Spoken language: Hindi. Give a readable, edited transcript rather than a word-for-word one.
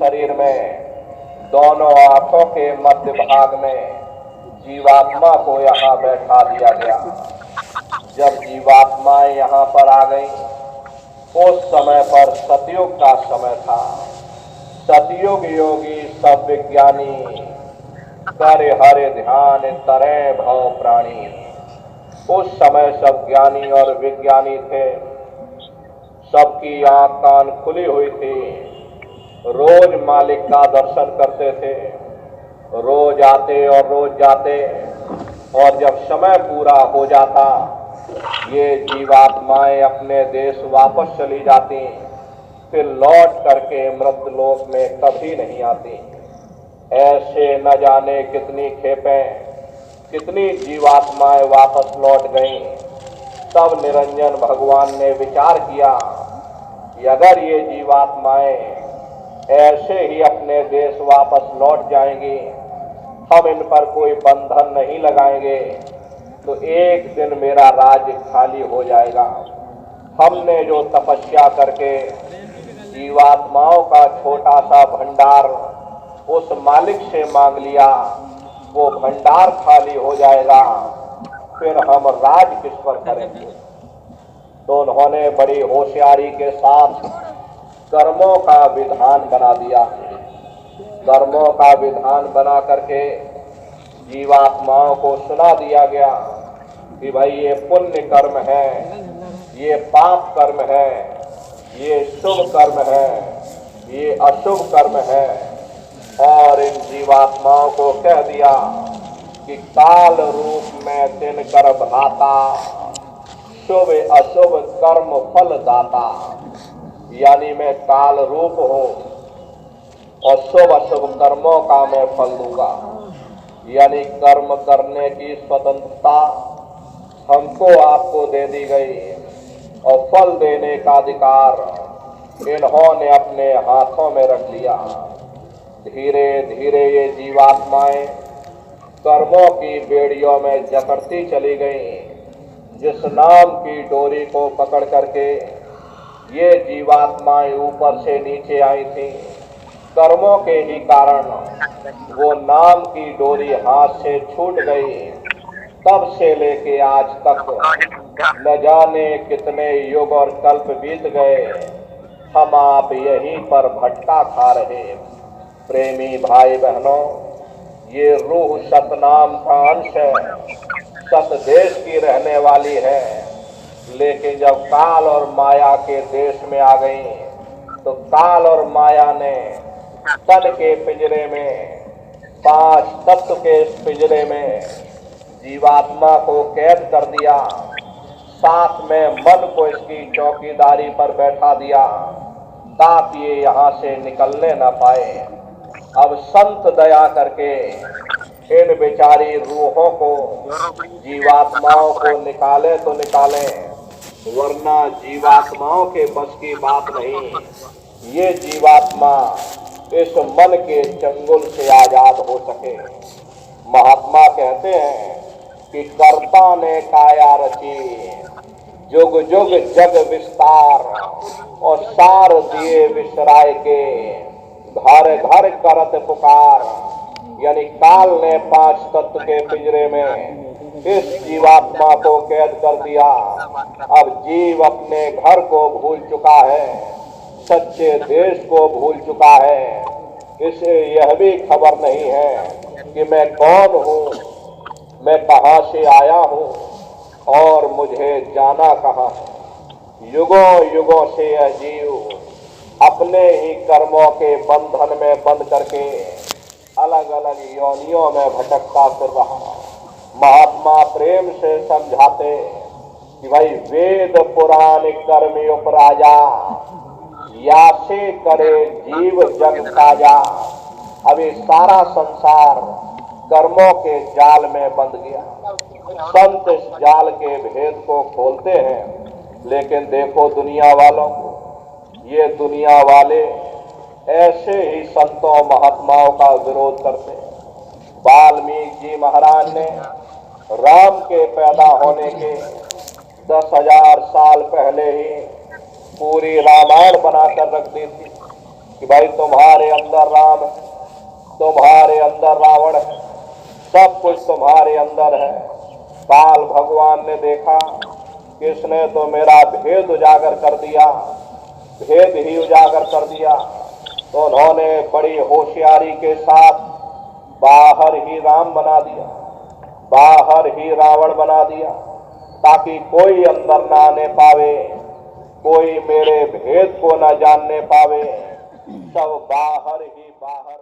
शरीर में दोनों आंखों के मध्य भाग में जीवात्मा को यहाँ बैठा दिया गया। जब जीवात्माएं यहाँ पर आ गई, उस समय पर सतयुग का समय था। सतयुग योगी सब विज्ञानी, करे हरे ध्यान तरे भव प्राणी। उस समय सब ज्ञानी और विज्ञानी थे, सबकी आंख कान खुली हुई थी, रोज मालिक का दर्शन करते थे, रोज आते और रोज जाते, और जब समय पूरा हो जाता ये जीवात्माएं अपने देश वापस चली जाती, फिर लौट करके मृतलोक में कभी नहीं आती। ऐसे न जाने कितनी खेपें, कितनी जीवात्माएं वापस लौट गईं। तब निरंजन भगवान ने विचार किया कि अगर ये जीवात्माएं ऐसे ही अपने देश वापस लौट जाएंगी, हम इन पर कोई बंधन नहीं लगाएंगे, तो एक दिन मेरा राज्य खाली हो जाएगा। हमने जो तपस्या करके जीवात्माओं का छोटा सा भंडार उस मालिक से मांग लिया, वो भंडार खाली हो जाएगा, फिर हम राज किस पर करेंगे। तो उन्होंने बड़ी होशियारी के साथ कर्मों का विधान बना दिया। कर्मों का विधान बना करके जीवात्माओं को सुना दिया गया कि भाई ये पुण्य कर्म है, ये पाप कर्म है, ये शुभ कर्म है, ये अशुभ कर्म है। और इन जीवात्माओं को कह दिया कि काल रूप में दिन कर भ्राता, शुभ अशुभ कर्म फल दाता। यानी मैं काल रूप हूँ और शुभ अशुभ कर्मों का मैं फल दूंगा। यानी कर्म करने की स्वतंत्रता हमको आपको दे दी गई और फल देने का अधिकार इन्होंने अपने हाथों में रख लिया। धीरे धीरे ये जीवात्माएं कर्मों की बेड़ियों में जकड़ती चली गई। जिस नाम की डोरी को पकड़ करके ये जीवात्माएं ऊपर से नीचे आई थी, कर्मों के ही कारण वो नाम की डोरी हाथ से छूट गई। तब से लेके आज तक न जाने कितने युग और कल्प बीत गए, हम आप यहीं पर भटका खा रहे। प्रेमी भाई बहनों, ये रूह सतनाम का अंश है, सत देश की रहने वाली है, लेकिन जब काल और माया के देश में आ गई तो काल और माया ने तन के पिंजरे में, पांच तत्व के इस पिंजरे में जीवात्मा को कैद कर दिया। साथ में मन को इसकी चौकीदारी पर बैठा दिया ताकि ये यहाँ से निकलने न पाए। अब संत दया करके इन बेचारी रूहों को, जीवात्माओं को निकाले तो निकाले, वरना जीवात्माओं के बस की बात नहीं। ये जीवात्मा इस मन के चंगुल से आजाद हो सके। महात्मा कहते हैं कि कर्ता ने काया रची, जुग जुग जग विस्तार, और सार दिए विसराय के, घर घर करत पुकार। यानी काल ने पांच तत्व के पिंजरे में इस जीवात्मा को कैद कर दिया। अब जीव अपने घर को भूल चुका है, सच्चे देश को भूल चुका है। इसे यह भी खबर नहीं है कि मैं कौन हूँ, मैं कहाँ से आया हूँ और मुझे जाना कहाँ है। युगों युगों से यह जीव अपने ही कर्मों के बंधन में बंद करके अलग अलग योनियों में भटकता फिर रहा। महात्मा प्रेम से समझाते कि भाई वेद पुराण कर्म उपराजा, या से करे जीव जग ताजा। अभी सारा संसार कर्मों के जाल में बंध गया। संत इस जाल के भेद को खोलते हैं, लेकिन देखो दुनिया वालों को, ये दुनिया वाले ऐसे ही संतों महात्माओं का विरोध करते हैं। वाल्मीकि जी महाराज ने राम के पैदा होने के 10,000 साल पहले ही पूरी रामायण बनाकर रख दी थी। कि भाई तुम्हारे अंदर राम है, तुम्हारे अंदर रावण है, सब कुछ तुम्हारे अंदर है। काल भगवान ने देखा कि इसने तो मेरा भेद उजागर कर दिया, भेद ही उजागर कर दिया, तो उन्होंने बड़ी होशियारी के साथ बाहर ही राम बना दिया, बाहर ही रावण बना दिया, ताकि कोई अंदर ना आने पावे, कोई मेरे भेद को न जानने पावे, सब बाहर ही बाहर।